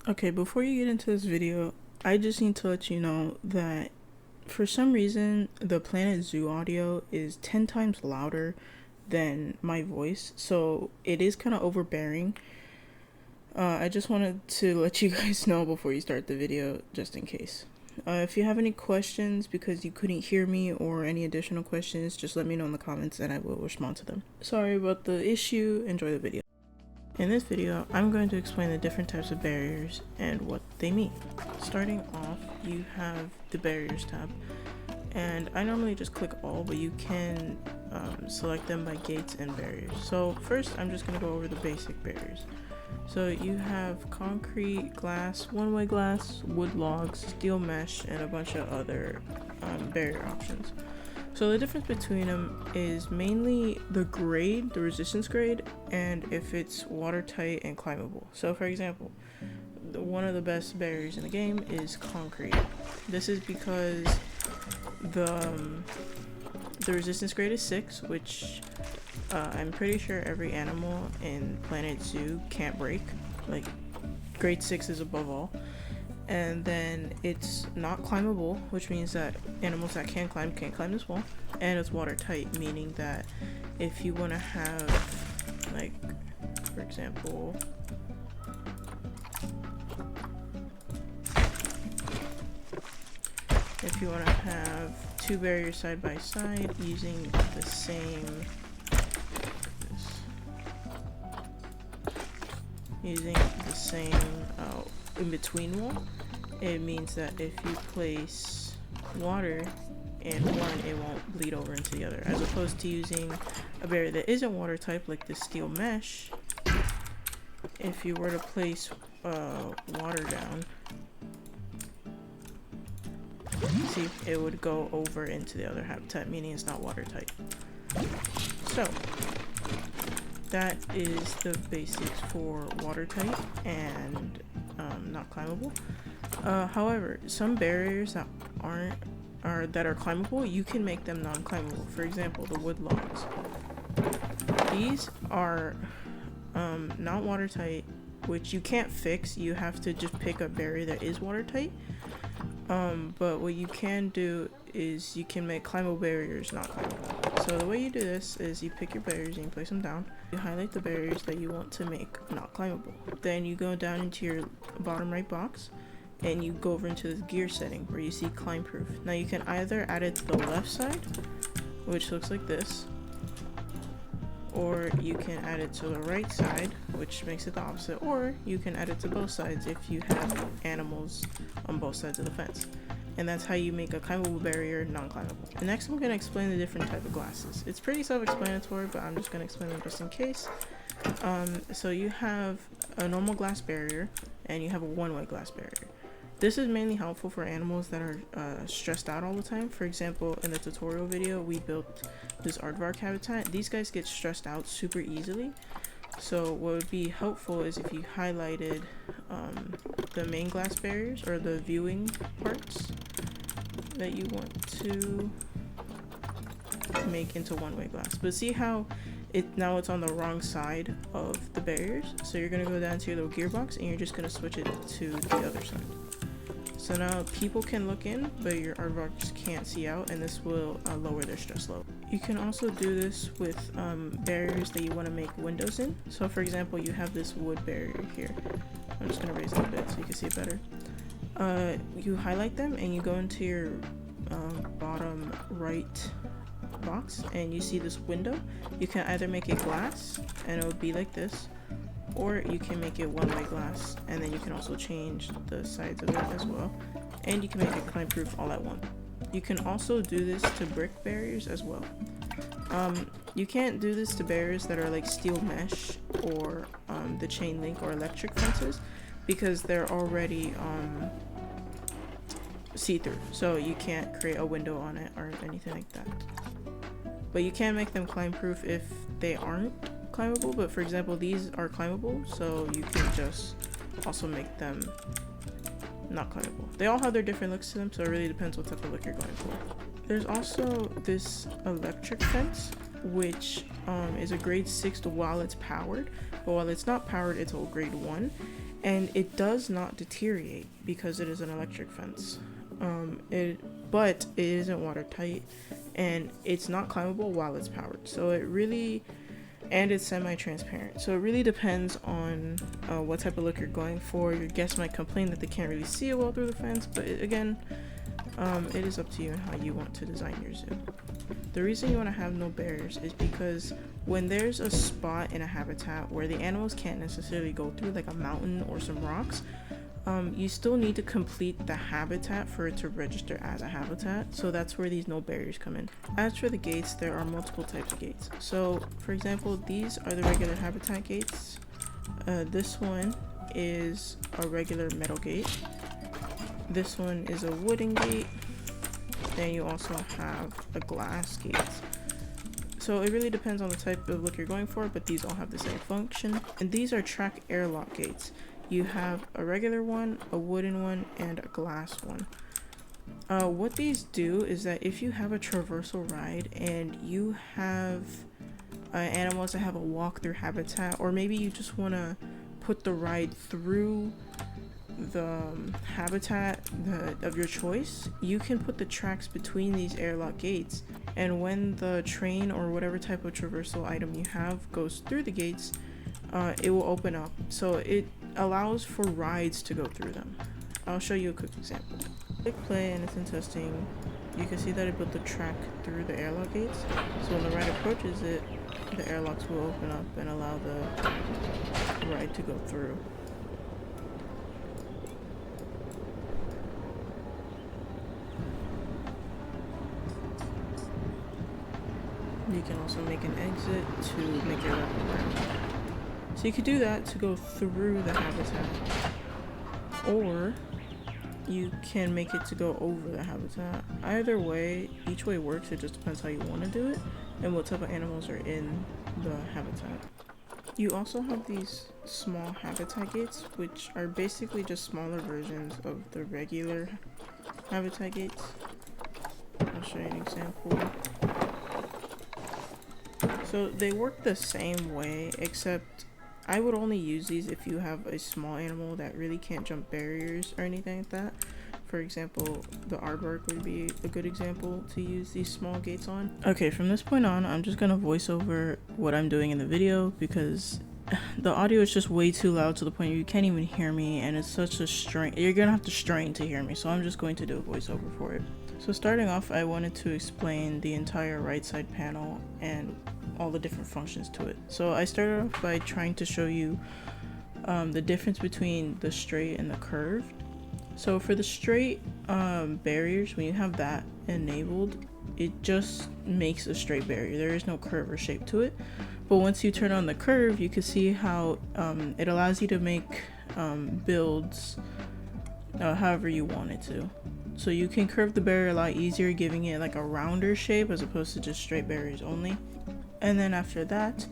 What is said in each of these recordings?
Okay, before you get into this video, I just need to let you know that for some reason the Planet Zoo audio is 10 times louder than my voice, so it is kind of overbearing. I just wanted to let you guys know before you start the video, just in case. If you have any questions because you couldn't hear me or any additional questions, just let me know in the comments and I will respond to them. Sorry about the issue, enjoy the video. In this video, I'm going to explain the different types of barriers and what they mean. Starting off, you have the barriers tab, and I normally just click all, but you can select them by gates and barriers. So first, I'm just going to go over the basic barriers. So you have concrete, glass, one-way glass, wood logs, steel mesh, and a bunch of other barrier options. So the difference between them is mainly the grade, the resistance grade, and if it's watertight and climbable. So for example, one of the best barriers in the game is concrete. This is because the resistance grade is 6, which I'm pretty sure every animal in Planet Zoo can't break. Like, grade 6 is above all. And then it's not climbable, which means that animals that can climb can't climb this wall. And it's watertight, meaning that if you want to have, like, for example, if you want to have two barriers side by side using the same in-between wall, it means that if you place water in one, it won't bleed over into the other, as opposed to using a barrier that isn't water type, like the steel mesh. If you were to place water down, see, it would go over into the other habitat, meaning it's not watertight. So that is the basics for watertight and not climbable. However, some barriers that are climbable, you can make them non-climbable. For example, the wood logs. These are not watertight, which you can't fix. You have to just pick a barrier that is watertight. But what you can do is you can make climbable barriers not climbable. So the way you do this is you pick your barriers and you place them down. You highlight the barriers that you want to make not climbable. Then you go down into your bottom right box and you go over into this gear setting where you see climb proof. Now you can either add it to the left side, which looks like this, or you can add it to the right side, which makes it the opposite, or you can add it to both sides if you have animals on both sides of the fence. And that's how you make a climbable barrier non-climbable. Next, I'm going to explain the different type of glasses. It's pretty self-explanatory, but I'm just going to explain them just in case. So you have a normal glass barrier, and you have a one-way glass barrier. This is mainly helpful for animals that are stressed out all the time. For example, in the tutorial video, we built this aardvark habitat. These guys get stressed out super easily. So what would be helpful is if you highlighted the main glass barriers, or the viewing parts that you want to make into one-way glass. But see how now it's on the wrong side of the barriers? So you're going to go down to your little gearbox and you're just going to switch it to the other side. So now people can look in, but your aardvarks can't see out, and this will lower their stress level. You can also do this with barriers that you want to make windows in. So for example, you have this wood barrier here. I'm just going to raise it a bit so you can see it better. You highlight them and you go into your bottom right box and you see this window. You can either make it glass and it would be like this, or you can make it one-way glass, and then you can also change the sides of it as well, and you can make it climb proof all at once. You can also do this to brick barriers as well. You can't do this to barriers that are like steel mesh or the chain link or electric fences, because they're already see-through, so you can't create a window on it or anything like that. But you can make them climb proof if they aren't climbable. But for example, these are climbable, so you can just also make them not climbable. They all have their different looks to them, so it really depends what type of look you're going for. There's also this electric fence, which is a grade 6 while it's powered, but while it's not powered, it's a grade 1, and it does not deteriorate because it is an electric fence. But it isn't watertight, and it's not climbable while it's powered. So it really, and it's semi-transparent. So it really depends on what type of look you're going for. Your guests might complain that they can't really see it well through the fence, but again, it is up to you and how you want to design your zoo. The reason you want to have no barriers is because when there's a spot in a habitat where the animals can't necessarily go through, like a mountain or some rocks, you still need to complete the habitat for it to register as a habitat. So that's where these no barriers come in. As for the gates, there are multiple types of gates. So for example, these are the regular habitat gates. This one is a regular metal gate. This one is a wooden gate. Then you also have a glass gate. So it really depends on the type of look you're going for, but these all have the same function. And these are track airlock gates. You have a regular one, a wooden one, and a glass one. What these do is that if you have a traversal ride and you have animals that have a walk-through habitat, or maybe you just want to put the ride through the habitat of your choice, you can put the tracks between these airlock gates, and when the train or whatever type of traversal item you have goes through the gates, it will open up, so it allows for rides to go through them. I'll show you a quick example. Click play and it's in testing. You can see that it built the track through the airlock gates, so when the ride approaches it, the airlocks will open up and allow the ride to go through. You can also make an exit to make your lap around. So you could do that to go through the habitat, or you can make it to go over the habitat. Either way, each way works. It just depends how you want to do it and what type of animals are in the habitat. You also have these small habitat gates, which are basically just smaller versions of the regular habitat gates. I'll show you an example. So they work the same way, except I would only use these if you have a small animal that really can't jump barriers or anything like that. For example, the aardvark would be a good example to use these small gates on. Okay, from this point on, I'm just gonna voice over what I'm doing in the video because the audio is just way too loud to the point where you can't even hear me, and it's such a strain. You're gonna have to strain to hear me, so I'm just going to do a voiceover for it. So starting off, I wanted to explain the entire right side panel and all the different functions to it. So I started off by trying to show you the difference between the straight and the curved. So for the straight barriers, when you have that enabled, it just makes a straight barrier. There is no curve or shape to it. But once you turn on the curve, you can see how it allows you to make builds however you want it to. So you can curve the barrier a lot easier, giving it like a rounder shape as opposed to just straight barriers only. And then after that,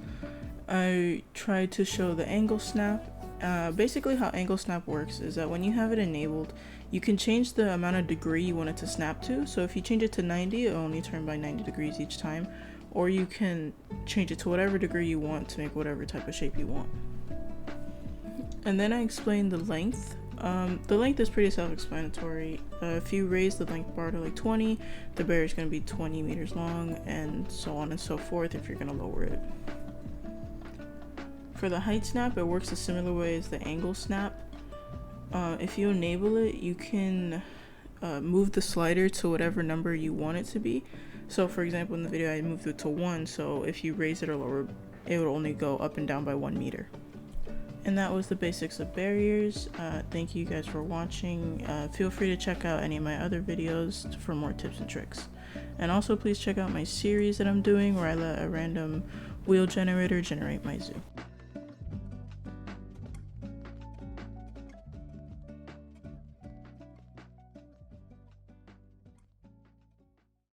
I tried to show the angle snap. Basically how angle snap works is that when you have it enabled, you can change the amount of degree you want it to snap to. So if you change it to 90, it'll only turn by 90 degrees each time. Or you can change it to whatever degree you want to make whatever type of shape you want. And then I explained the length. The length is pretty self-explanatory. If you raise the length bar to like 20, the barrier is going to be 20 meters long, and so on and so forth if you're going to lower it. For the height snap, it works a similar way as the angle snap. If you enable it, you can move the slider to whatever number you want it to be. So for example, in the video I moved it to 1, so if you raise it or lower, it would only go up and down by 1 meter. And that was the basics of barriers. Thank you guys for watching. Feel free to check out any of my other videos for more tips and tricks. And also please check out my series that I'm doing where I let a random wheel generator generate my zoo.